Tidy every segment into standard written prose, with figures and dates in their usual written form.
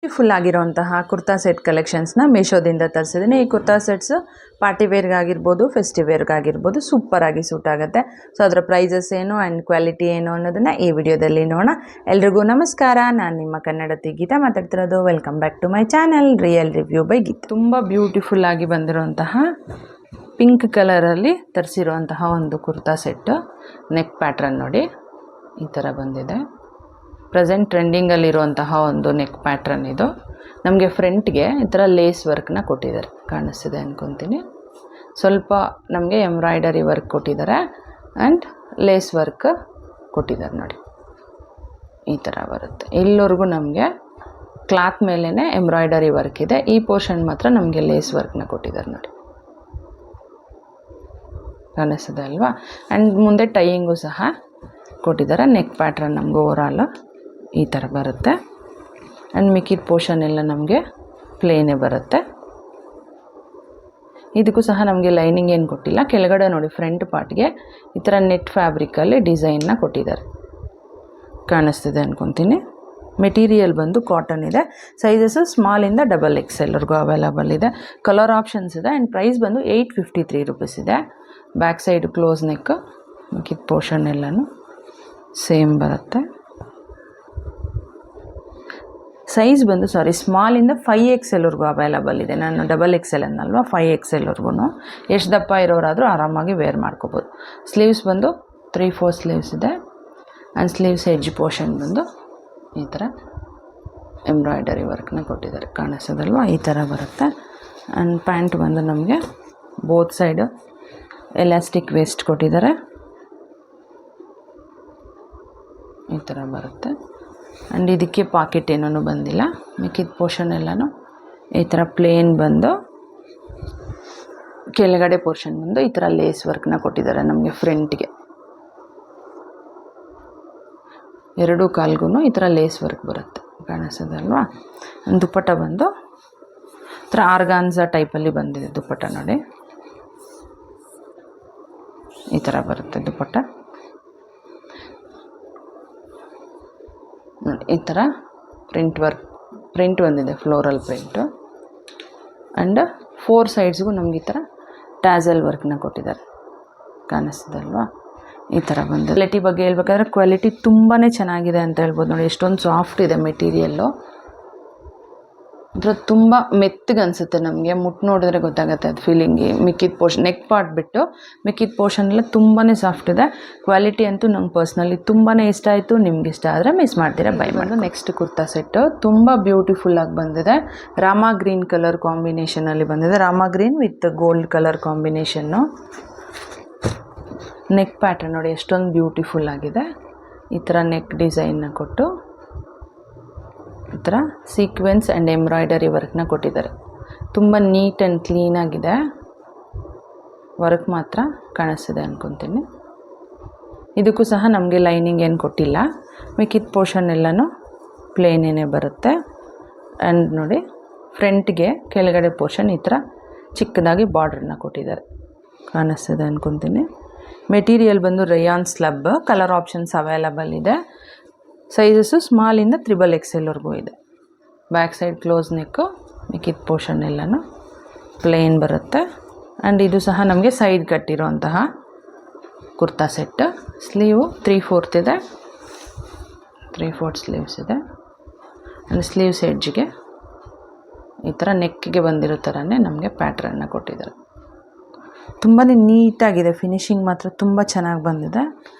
Full ಆಗಿರೋಂತಹ kurta set ಕಲೆಕ್ಷನ್ಸ್ನ ಮೀಶೋದಿಂದ ತರಿಸಿದ್ದೀನಿ. ಈ ಕುರ್ತಾ ಸೆಟ್ಸ್ ಪಾರ್ಟಿ ವೇರ್ಗಾಗಿರ್ಬೋದು, ಫೆಸ್ಟಿವ್ ವೇರ್ಗಾಗಿರ್ಬೋದು ಸೂಪರಾಗಿ ಸೂಟ್ ಆಗುತ್ತೆ. ಸೊ ಅದರ ಪ್ರೈಸಸ್ ಏನು ಆ್ಯಂಡ್ ಕ್ವಾಲಿಟಿ ಏನು ಅನ್ನೋದನ್ನು ಈ ವಿಡಿಯೋದಲ್ಲಿ ನೋಡೋಣ. ಎಲ್ರಿಗೂ ನಮಸ್ಕಾರ, ನಾನು ನಿಮ್ಮ ಕನ್ನಡತಿ ಗೀತಾ ಮಾತಾಡ್ತಿರೋದು. Welcome back to my channel real review by Geetha. ತುಂಬ ಬ್ಯೂಟಿಫುಲ್ ಆಗಿ ಬಂದಿರುವಂತಹ ಪಿಂಕ್ ಕಲರಲ್ಲಿ ತರಿಸಿರುವಂತಹ ಒಂದು ಕುರ್ತಾ ಸೆಟ್ಟು. ನೆಕ್ ಪ್ಯಾಟ್ರನ್ ನೋಡಿ ಈ ಥರ ಬಂದಿದೆ. ಪ್ರೆಸೆಂಟ್ ಟ್ರೆಂಡಿಂಗಲ್ಲಿರುವಂತಹ ಒಂದು ನೆಕ್ ಪ್ಯಾಟ್ರನ್ ಇದು. ನಮಗೆ ಫ್ರಂಟ್ಗೆ ಈ ಥರ ಲೇಸ್ ವರ್ಕ್ನ ಕೊಟ್ಟಿದ್ದಾರೆ, ಕಾಣಿಸ್ತಿದೆ ಅಂದ್ಕೊತೀನಿ. ಸ್ವಲ್ಪ ನಮಗೆ ಎಂಬ್ರಾಯ್ಡರಿ ವರ್ಕ್ ಕೊಟ್ಟಿದ್ದಾರೆ ಆ್ಯಂಡ್ ಲೇಸ್ ವರ್ಕ್ ಕೊಟ್ಟಿದ್ದಾರೆ ನೋಡಿ. ಈ ಥರ ಬರುತ್ತೆ. ಇಲ್ಲಿವರೆಗೂ ನಮಗೆ ಕ್ಲಾತ್ ಮೇಲೇ ಎಂಬ್ರಾಯ್ಡರಿ ವರ್ಕ್ ಇದೆ. ಈ ಪೋರ್ಷನ್ ಮಾತ್ರ ನಮಗೆ ಲೇಸ್ ವರ್ಕ್ನ ಕೊಟ್ಟಿದ್ದಾರೆ ನೋಡಿ, ಕಾಣಿಸ್ತಿದೆ ಅಲ್ವಾ. ಆ್ಯಂಡ್ ಮುಂದೆ ಟೈಯಿಂಗು ಸಹ ಕೊಟ್ಟಿದ್ದಾರೆ. ನೆಕ್ ಪ್ಯಾಟ್ರನ್ ನಮ್ಗೆ ಓವರಾಲ್ ಈ ಥರ ಬರುತ್ತೆ. ಆ್ಯಂಡ್ ಮಿಕ್ಕಿದ ಪೋರ್ಷನ್ ಎಲ್ಲ ನಮಗೆ ಪ್ಲೇನೇ ಬರುತ್ತೆ. ಇದಕ್ಕೂ ಸಹ ನಮಗೆ ಲೈನಿಂಗ್ ಏನು ಕೊಟ್ಟಿಲ್ಲ. ಕೆಳಗಡೆ ನೋಡಿ ಫ್ರಂಟ್ ಪಾರ್ಟ್ಗೆ ಈ ಥರ ನೆಟ್ ಫ್ಯಾಬ್ರಿಕಲ್ಲಿ ಡಿಸೈನ್ನ ಕೊಟ್ಟಿದ್ದಾರೆ, ಕಾಣಿಸ್ತಿದೆ ಅಂದ್ಕೊತೀನಿ. ಮೆಟೀರಿಯಲ್ ಬಂದು ಕಾಟನ್ ಇದೆ. ಸೈಜಸ್ಸು ಸ್ಮಾಲಿಂದ XXLವರೆಗೂ ಅವೈಲಬಲ್ ಇದೆ. ಕಲರ್ ಆಪ್ಷನ್ಸ್ ಇದೆ. ಆ್ಯಂಡ್ ಪ್ರೈಸ್ ಬಂದು 853 ರೂಪೀಸ್ ಇದೆ. ಬ್ಯಾಕ್ ಸೈಡ್ ಕ್ಲೋಸ್ ನೆಕ್, ಮಿಕ್ಕಿದ ಪೋರ್ಷನ್ ಎಲ್ಲನೂ ಸೇಮ್ ಬರುತ್ತೆ. ಸೈಜ್ ಬಂದು ಸ್ಮಾಲಿಂದ 5XLವರೆಗೂ ಅವೈಲಬಲ್ ಇದೆ. ನಾನು XXL ಅನ್ನಲ್ವ, 5XLವರೆಗೂ ಎಷ್ಟು ದಪ್ಪ ಇರೋರಾದರೂ ಆರಾಮಾಗಿ ವೇರ್ ಮಾಡ್ಕೋಬೋದು. ಸ್ಲೀವ್ಸ್ ಬಂದು 3/4 ಸ್ಲೀವ್ಸ್ ಇದೆ. ಆ್ಯಂಡ್ ಸ್ಲೀವ್ಸ್ ಎಡ್ಜ್ ಪೋರ್ಷನ್ ಬಂದು ಈ ಥರ ಎಂಬ್ರಾಯ್ಡರಿ ವರ್ಕ್ನ ಕೊಟ್ಟಿದ್ದಾರೆ, ಕಾಣಿಸೋದಲ್ವ. ಈ ಥರ ಬರುತ್ತೆ. ಆ್ಯಂಡ್ ಪ್ಯಾಂಟ್ ಬಂದು ನಮಗೆ ಬೋತ್ ಸೈಡು ಎಲಾಸ್ಟಿಕ್ ವೇಸ್ಟ್ ಕೊಟ್ಟಿದ್ದಾರೆ, ಈ ಥರ ಬರುತ್ತೆ. ಆ್ಯಂಡ್ ಇದಕ್ಕೆ ಪಾಕೆಟ್ ಏನೂ ಬಂದಿಲ್ಲ. ಮಿಕ್ಕಿದ ಪೋರ್ಷನ್ ಎಲ್ಲನೂ ಈ ಥರ ಪ್ಲೇನ್ ಬಂದು ಕೆಳಗಡೆ ಪೋರ್ಷನ್ ಬಂದು ಈ ಥರ ಲೇಸ್ ವರ್ಕ್ನ ಕೊಟ್ಟಿದ್ದಾರೆ ನಮಗೆ ಫ್ರಂಟ್ಗೆ. ಎರಡೂ ಕಾಲ್ಗೂ ಈ ಥರ ಲೇಸ್ ವರ್ಕ್ ಬರುತ್ತೆ, ಕಾಣಿಸೋದಲ್ವಾ. ದುಪ್ಪಟ್ಟ ಬಂದು ಈ ಥರ ಆರ್ಗಾನ್ಸಾ ಟೈಪಲ್ಲಿ ಬಂದಿದೆ ದುಪ್ಪಟ್ಟ ನೋಡಿ, ಈ ಥರ ಬರುತ್ತೆ ದುಪ್ಪಟ್ಟ. ನೋಡಿ ಈ ಥರ ಪ್ರಿಂಟ್ ಬಂದಿದೆ, ಫ್ಲೋರಲ್ ಪ್ರಿಂಟು. ಆ್ಯಂಡ್ 4 ಸೈಡ್ಸ್ಗೂ ನಮ್ಗೆ ಈ ಥರ ಟ್ಯಾಸಲ್ ವರ್ಕ್ನ ಕೊಟ್ಟಿದ್ದಾರೆ, ಕಾಣಿಸ್ತದಲ್ವಾ. ಈ ಥರ ಬಂದು ಕ್ವಾಲಿಟಿ ಬಗ್ಗೆ ಹೇಳ್ಬೇಕಾದ್ರೆ ಕ್ವಾಲಿಟಿ ತುಂಬಾ ಚೆನ್ನಾಗಿದೆ ಅಂತ ಹೇಳ್ಬೋದು ನೋಡಿ. ಎಷ್ಟೊಂದು ಸಾಫ್ಟ್ ಇದೆ ಮೆಟೀರಿಯಲ್ಲು. ಅದರ ತುಂಬ ಮೆತ್ತಗೆ ಅನಿಸುತ್ತೆ ನಮಗೆ, ಮುಟ್ಟು ನೋಡಿದ್ರೆ ಗೊತ್ತಾಗುತ್ತೆ ಅದು ಫೀಲಿಂಗಿ. ಮಿಕ್ಕಿದ ಪೋರ್ಷನ್ ನೆಕ್ ಪಾರ್ಟ್ ಬಿಟ್ಟು ಮಿಕ್ಕಿದ ಪೋರ್ಷನ್ ಎಲ್ಲ ತುಂಬಾ ಸಾಫ್ಟ್ ಇದೆ. ಕ್ವಾಲಿಟಿ ಅಂತೂ ನಂಗೆ ಪರ್ಸ್ನಲಿ ತುಂಬಾ ಇಷ್ಟ ಆಯಿತು. ನಿಮ್ಗೆ ಇಷ್ಟ ಆದರೆ ಮಿಸ್ ಮಾಡ್ತೀರಾ ಬೈ ಮಾಡೋದು. ನೆಕ್ಸ್ಟ್ ಕುರ್ತಾ ಸೆಟ್ಟು ತುಂಬ ಬ್ಯೂಟಿಫುಲ್ಲಾಗಿ ಬಂದಿದೆ. ರಾಮಾ ಗ್ರೀನ್ ಕಲರ್ ಕಾಂಬಿನೇಷನಲ್ಲಿ ಬಂದಿದೆ. Rama green with gold colour combination. Neck pattern ನೋಡಿ ಎಷ್ಟೊಂದು ಬ್ಯೂಟಿಫುಲ್ ಆಗಿದೆ. ಈ ಥರ ನೆಕ್ ಡಿಸೈನ್ನ ಕೊಟ್ಟು ಈ ಥರ ಸೀಕ್ವೆನ್ಸ್ ಆ್ಯಂಡ್ ಎಂಬ್ರಾಯ್ಡರಿ ವರ್ಕ್ನ ಕೊಟ್ಟಿದ್ದಾರೆ. ತುಂಬ ನೀಟ್ ಆ್ಯಂಡ್ ಕ್ಲೀನಾಗಿದೆ. ವರ್ಕ್ ಮಾತ್ರ ಕಾಣಿಸ್ತಿದೆ ಅಂದ್ಕೊತೀನಿ. ಇದಕ್ಕೂ ಸಹ ನಮಗೆ ಲೈನಿಂಗ್ ಏನು ಕೊಟ್ಟಿಲ್ಲ. ಮಿಕ್ಕಿದ ಪೋರ್ಷನ್ ಎಲ್ಲನೂ ಪ್ಲೇನೇ ಬರುತ್ತೆ. ಆ್ಯಂಡ್ ನೋಡಿ ಫ್ರಂಟ್ಗೆ ಕೆಳಗಡೆ ಪೋರ್ಷನ್ ಈ ಥರ ಚಿಕ್ಕದಾಗಿ ಬಾರ್ಡ್ರನ್ನ ಕೊಟ್ಟಿದ್ದಾರೆ, ಕಾಣಿಸ್ತಿದೆ ಅಂದ್ಕೊತೀನಿ. ಮೆಟೀರಿಯಲ್ ಬಂದು Riyan slub. Colour options available ಇದೆ. ಸೈಜಸ್ಸು ಸ್ಮಾಲಿಂದ XXLವರೆಗೂ ಇದೆ. ಬ್ಯಾಕ್ ಸೈಡ್ ಕ್ಲೋಸ್ ನೆಕ್ಕು, ಮಿಕ್ಕಿದ ಪೋರ್ಷನ್ ಎಲ್ಲನೂ ಪ್ಲೇನ್ ಬರುತ್ತೆ. ಆ್ಯಂಡ್ ಇದು ಸಹ ನಮಗೆ ಸೈಡ್ ಕಟ್ಟಿರುವಂತಹ ಕುರ್ತಾ ಸೆಟ್. ಸ್ಲೀವು 3/4 ಇದೆ, 3/4 ಸ್ಲೀವ್ಸ್ ಇದೆ. ಆ್ಯಂಡ್ ಸ್ಲೀವ್ಸ್ ಎಡ್ಜ್ಗೆ ಈ ಥರ ನೆಕ್ಕಿಗೆ ಬಂದಿರೋ ಥರನೇ ನಮಗೆ ಪ್ಯಾಟ್ರನ್ನ ಕೊಟ್ಟಿದ್ದಾರೆ. ತುಂಬಾ ನೀಟಾಗಿದೆ. ಫಿನಿಶಿಂಗ್ ಮಾತ್ರ ತುಂಬ ಚೆನ್ನಾಗಿ ಬಂದಿದೆ.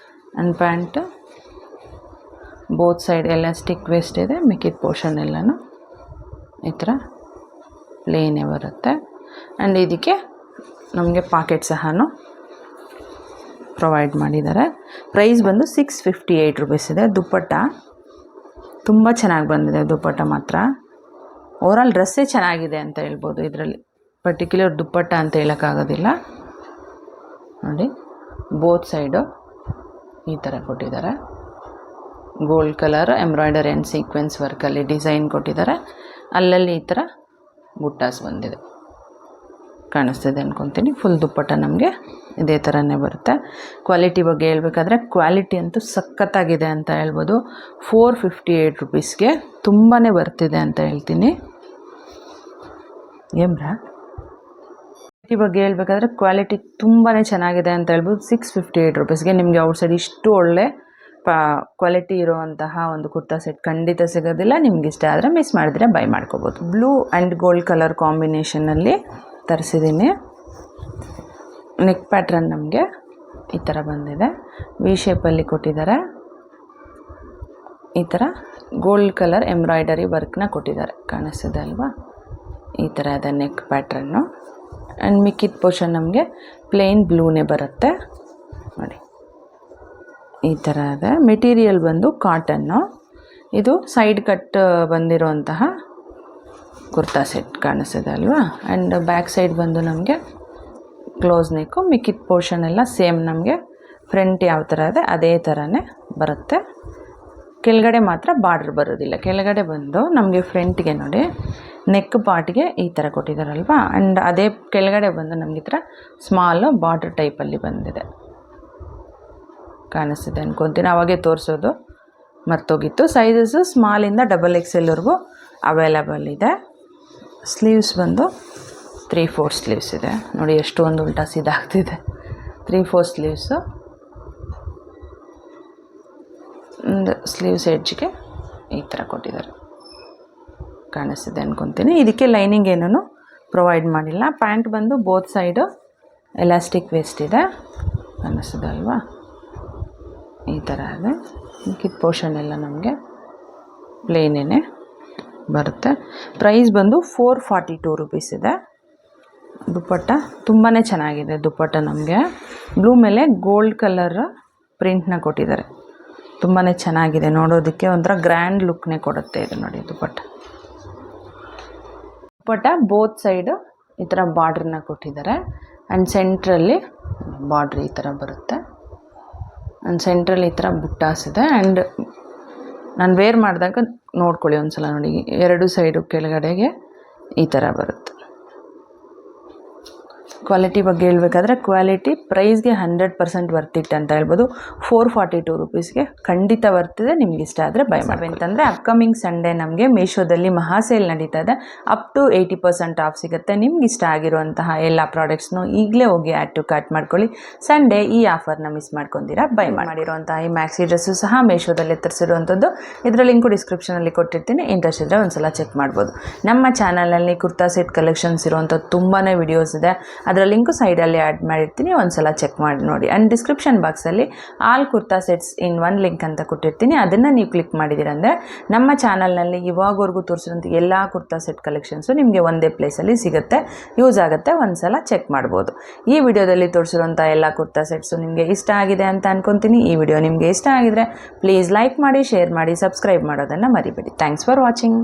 And pant both side elastic waste ಇದೆ. ಮಿಕ್ಕಿದ ಪೋರ್ಷನ್ ಎಲ್ಲನೂ ಈ ಥರ ಪ್ಲೇನೇ ಬರುತ್ತೆ. ಆ್ಯಂಡ್ ಇದಕ್ಕೆ ನಮಗೆ ಪಾಕೆಟ್ ಸಹ ಪ್ರೊವೈಡ್ ಮಾಡಿದ್ದಾರೆ. ಪ್ರೈಸ್ ಬಂದು 658 ರೂಪೀಸ್ ಇದೆ. ದುಪ್ಪಟ್ಟ ತುಂಬ ಚೆನ್ನಾಗಿ ಬಂದಿದೆ. ದುಪ್ಪಟ್ಟ ಮಾತ್ರ ಓವರಾಲ್ ಡ್ರೆಸ್ಸೇ ಚೆನ್ನಾಗಿದೆ ಅಂತ ಹೇಳ್ಬೋದು. ಇದರಲ್ಲಿ ಪರ್ಟಿಕ್ಯುಲರ್ ದುಪ್ಪಟ್ಟ ಅಂತ ಹೇಳೋಕ್ಕಾಗೋದಿಲ್ಲ ನೋಡಿ. ಬೋತ್ ಸೈಡು ಈ ಥರ ಕೊಟ್ಟಿದ್ದಾರೆ. Gold colour embroidery and sequence ವರ್ಕಲ್ಲಿ ಡಿಸೈನ್ ಕೊಟ್ಟಿದ್ದಾರೆ. ಅಲ್ಲಲ್ಲಿ ಈ ಥರ ಬುಟ್ಟಾಸ್ ಬಂದಿದೆ. ಕಾಣಿಸ್ತಿದೆ ಅಂದ್ಕೊತೀನಿ. ಫುಲ್ ದುಪ್ಪಟ್ಟ ನಮಗೆ ಇದೇ ಥರನೇ ಬರುತ್ತೆ. ಕ್ವಾಲಿಟಿ ಬಗ್ಗೆ ಹೇಳ್ಬೇಕಾದ್ರೆ ಕ್ವಾಲಿಟಿ ಅಂತೂ ಸಖತ್ತಾಗಿದೆ ಅಂತ ಹೇಳ್ಬೋದು. 458 ರುಪೀಸ್ಗೆ ತುಂಬಾ ಬರ್ತಿದೆ ಅಂತ ಹೇಳ್ತೀನಿ. ಏನ್ರಾ ಕ್ವಾಲಿಟಿ ಬಗ್ಗೆ ಹೇಳ್ಬೇಕಾದ್ರೆ ಕ್ವಾಲಿಟಿ ತುಂಬಾ ಚೆನ್ನಾಗಿದೆ ಅಂತ ಹೇಳ್ಬೋದು. 658 ರುಪೀಸ್ಗೆ ನಿಮಗೆ ಔಟ್ಸೈಡ್ ಇಷ್ಟು ಒಳ್ಳೆ ಕ್ವಾಲಿಟಿ ಇರೋವಂತಹ ಒಂದು ಕುರ್ತಾ ಸೆಟ್ ಖಂಡಿತ ಸಿಗೋದಿಲ್ಲ. ನಿಮ್ಗೆ ಇಷ್ಟ ಆದರೆ ಮಿಸ್ ಮಾಡಿದ್ರೆ ಬೈ ಮಾಡ್ಕೋಬೋದು. ಬ್ಲೂ ಆ್ಯಂಡ್ ಗೋಲ್ಡ್ ಕಲರ್ ಕಾಂಬಿನೇಷನಲ್ಲಿ ತರಿಸಿದ್ದೀನಿ. ನೆಕ್ ಪ್ಯಾಟ್ರನ್ ನಮಗೆ ಈ ಥರ ಬಂದಿದೆ. ವಿ ಶೇಪಲ್ಲಿ ಕೊಟ್ಟಿದ್ದಾರೆ. ಈ ಥರ ಗೋಲ್ಡ್ ಕಲರ್ ಎಂಬ್ರಾಯ್ಡರಿ ವರ್ಕ್ನ ಕೊಟ್ಟಿದ್ದಾರೆ, ಕಾಣಿಸ್ತಿದೆ ಅಲ್ವಾ? ಈ ಥರ ಇದೆ ನೆಕ್ ಪ್ಯಾಟ್ರನ್ನು. ಆ್ಯಂಡ್ ಮಿಕ್ಕಿದ ಪೋರ್ಷನ್ ನಮಗೆ ಪ್ಲೇನ್ ಬ್ಲೂನೇ ಬರುತ್ತೆ ನೋಡಿ. ಈ ಥರ ಇದೆ. ಮೆಟೀರಿಯಲ್ ಬಂದು ಕಾಟನ್ನು. ಇದು ಸೈಡ್ ಕಟ್ ಬಂದಿರುವಂತಹ ಕುರ್ತಾ ಸೆಟ್ ಕಾಣಿಸ್ತಿದೆ ಅಲ್ವಾ? ಆ್ಯಂಡ್ ಬ್ಯಾಕ್ ಸೈಡ್ ಬಂದು ನಮಗೆ ಕ್ಲೋಸ್ ನೆಕ್ಕು. ಮಿಕ್ಕಿದ ಪೋರ್ಷನ್ ಎಲ್ಲ ಸೇಮ್ ನಮಗೆ ಫ್ರಂಟ್ ಯಾವ ಥರ ಇದೆ ಅದೇ ಥರನೇ ಬರುತ್ತೆ. ಕೆಳಗಡೆ ಮಾತ್ರ ಬಾರ್ಡ್ರ್ ಬರೋದಿಲ್ಲ. ಕೆಳಗಡೆ ಬಂದು ನಮಗೆ ಫ್ರಂಟ್ಗೆ ನೋಡಿ ನೆಕ್ ಪಾರ್ಟ್ಗೆ ಈ ಥರ ಕೊಟ್ಟಿದ್ದಾರಲ್ವಾ? ಆ್ಯಂಡ್ ಅದೇ ಕೆಳಗಡೆ ಬಂದು ನಮಗೆ ಈ ಥರ ಸ್ಮಾಲ್ ಬಾರ್ಡ್ರ್ ಟೈಪಲ್ಲಿ ಬಂದಿದೆ, ಕಾಣಿಸ್ತಿದೆ ಅನ್ಕೊತೀನಿ. ಅವಾಗೆ ತೋರಿಸೋದು ಮರ್ತೋಗಿತ್ತು. ಸೈಜಸ್ಸು ಸ್ಮಾಲಿಂದ XXLವರೆಗೂ ಅವೈಲಬಲ್ ಇದೆ. ಸ್ಲೀವ್ಸ್ ಬಂದು 3/4 ಸ್ಲೀವ್ಸ್ ಇದೆ ನೋಡಿ. ಎಷ್ಟೊಂದು ಉಲ್ಟಾ ಸೀದಾಗ್ತಿದೆ. 3/4 ಸ್ಲೀವ್ಸು. ಒಂದು ಸ್ಲೀವ್ಸ್ ಎಡ್ಜ್ಗೆ ಈ ಥರ ಕೊಟ್ಟಿದ್ದಾರೆ, ಕಾಣಿಸ್ತಿದೆ ಅನ್ಕೊತೀನಿ. ಇದಕ್ಕೆ ಲೈನಿಂಗ್ ಏನೂ ಪ್ರೊವೈಡ್ ಮಾಡಿಲ್ಲ. ಪ್ಯಾಂಟ್ ಬಂದು ಬೋತ್ ಸೈಡು ಎಲಾಸ್ಟಿಕ್ ವೇಸ್ಟ್ ಇದೆ, ಕಾಣಿಸ್ತಿದೆ ಅಲ್ವಾ? ಈ ಥರ ಇದೆ. ಮಿಕ್ಕಿದ ಪೋರ್ಷನ್ ಎಲ್ಲ ನಮಗೆ ಪ್ಲೇನೇ ಬರುತ್ತೆ. ಪ್ರೈಸ್ ಬಂದು 442 ರುಪೀಸ್ ಇದೆ. ದುಪ್ಪಟ್ಟ ತುಂಬಾ ಚೆನ್ನಾಗಿದೆ. ದುಪ್ಪಟ್ಟ ನಮಗೆ ಬ್ಲೂ ಮೇಲೆ ಗೋಲ್ಡ್ ಕಲರ್ ಪ್ರಿಂಟ್ನ ಕೊಟ್ಟಿದ್ದಾರೆ. ತುಂಬಾ ಚೆನ್ನಾಗಿದೆ ನೋಡೋದಕ್ಕೆ, ಒಂಥರ ಗ್ರ್ಯಾಂಡ್ ಲುಕ್ನೇ ಕೊಡುತ್ತೆ ಇದು ನೋಡಿ ದುಪ್ಪಟ್ಟ. ದುಪ್ಪಟ್ಟ ಬೋತ್ ಸೈಡು ಈ ಥರ ಬಾರ್ಡ್ರನ್ನ ಕೊಟ್ಟಿದ್ದಾರೆ. ಆ್ಯಂಡ್ ಸೆಂಟ್ರಲ್ಲಿ ಬಾರ್ಡ್ರ್ ಈ ಥರ ಬರುತ್ತೆ. ಆ್ಯಂಡ್ ಸೆಂಟ್ರಲ್ಲಿ ಈ ಥರ ಬುಟ್ಟಾಸ್ ಇದೆ. ಆ್ಯಂಡ್ ನಾನು ವೇರ್ ಮಾಡಿದಾಗ ನೋಡ್ಕೊಳ್ಳಿ ಒಂದ್ಸಲ ನೋಡಿ, ಎರಡು ಸೈಡು ಕೆಳಗಡೆಗೆ ಈ ಥರ ಬರುತ್ತೆ. ಕ್ವಾಲಿಟಿ ಬಗ್ಗೆ ಹೇಳ್ಬೇಕಾದ್ರೆ ಕ್ವಾಲಿಟಿ ಪ್ರೈಸ್ಗೆ 100% ವರ್ತಿಟ್ ಅಂತ ಹೇಳ್ಬೋದು. 442 ರುಪೀಸ್ಗೆ ಖಂಡಿತ ಬರ್ತಿದೆ. ನಿಮ್ಗೆ ಇಷ್ಟ ಆದರೆ ಬೈ ಮಾಡಿ. ಅಂತಂದರೆ ಅಪ್ಕಮಿಂಗ್ ಸಂಡೇ ನಮಗೆ ಮೀಶೋದಲ್ಲಿ ಮಹಾ ಸೇಲ್ ನಡೀತಾ ಇದೆ. ಅಪ್ ಟು 80% ಆಫ್ ಸಿಗುತ್ತೆ. ನಿಮ್ಗೆ ಇಷ್ಟ ಆಗಿರುವಂತಹ ಎಲ್ಲ ಪ್ರಾಡಕ್ಟ್ಸ್ನು ಈಗಲೇ ಹೋಗಿ ಆ್ಯಡ್ ಟು ಕಾರ್ಟ್ ಮಾಡ್ಕೊಳ್ಳಿ. ಸಂಡೇ ಈ ಆಫರ್ನ ಮಿಸ್ ಮಾಡ್ಕೊಂಡಿರಾ ಬೈ ಮಾಡಿರುವಂತಹ ಈ ಮ್ಯಾಕ್ಸಿ ಡ್ರೆಸ್ಸು ಸಹ ಮೀಶೋದಲ್ಲಿ ತರಿಸಿರುವಂಥದ್ದು. ಇದರ ಲಿಂಕು ಡಿಸ್ಕ್ರಿಪ್ಷನಲ್ಲಿ ಕೊಟ್ಟಿರ್ತೀನಿ. ಇಂಟ್ರೆಸ್ಟ್ ಇದ್ದರೆ ಒಂದ್ಸಲ ಚೆಕ್ ಮಾಡ್ಬೋದು. ನಮ್ಮ ಚಾನಲಲ್ಲಿ ಕುರ್ತಾ ಸೆಟ್ ಕಲೆಕ್ಷನ್ಸ್ ಇರುವಂಥದ್ದು ತುಂಬಾ ವಿಡಿಯೋಸ್ ಇದೆ. ಅದರ ಲಿಂಕು ಸೈಡಲ್ಲಿ ಆ್ಯಡ್ ಮಾಡಿರ್ತೀನಿ, ಒಂದ್ಸಲ ಚೆಕ್ ಮಾಡಿ ನೋಡಿ. ಆ್ಯಂಡ್ ಡಿಸ್ಕ್ರಿಪ್ಷನ್ ಬಾಕ್ಸಲ್ಲಿ all kurta sets in one link ಅಂತ ಕೊಟ್ಟಿರ್ತೀನಿ. ಅದನ್ನು ನೀವು ಕ್ಲಿಕ್ ಮಾಡಿದ್ದೀರಂದರೆ ನಮ್ಮ ಚಾನಲ್ನಲ್ಲಿ ಇವಾಗವರೆಗೂ ತೋರಿಸಿರೋಂಥ ಎಲ್ಲ ಕುರ್ತಾ ಸೆಟ್ ಕಲೆಕ್ಷನ್ಸು ನಿಮಗೆ ಒಂದೇ ಪ್ಲೇಸಲ್ಲಿ ಸಿಗುತ್ತೆ, ಯೂಸ್ ಆಗುತ್ತೆ. ಒಂದ್ಸಲ ಚೆಕ್ ಮಾಡ್ಬೋದು. ಈ ವಿಡಿಯೋದಲ್ಲಿ ತೋರಿಸಿರೋಂಥ ಎಲ್ಲ ಕುರ್ತಾ ಸೆಟ್ಸು ನಿಮಗೆ ಇಷ್ಟ ಆಗಿದೆ ಅಂತ ಅನ್ಕೊತೀನಿ. ಈ ವಿಡಿಯೋ ನಿಮಗೆ ಇಷ್ಟ ಆಗಿದರೆ ಪ್ಲೀಸ್ ಲೈಕ್ ಮಾಡಿ, ಶೇರ್ ಮಾಡಿ, ಸಬ್ಸ್ಕ್ರೈಬ್ ಮಾಡೋದನ್ನು ಮರಿಬೇಡಿ. Thanks for watching.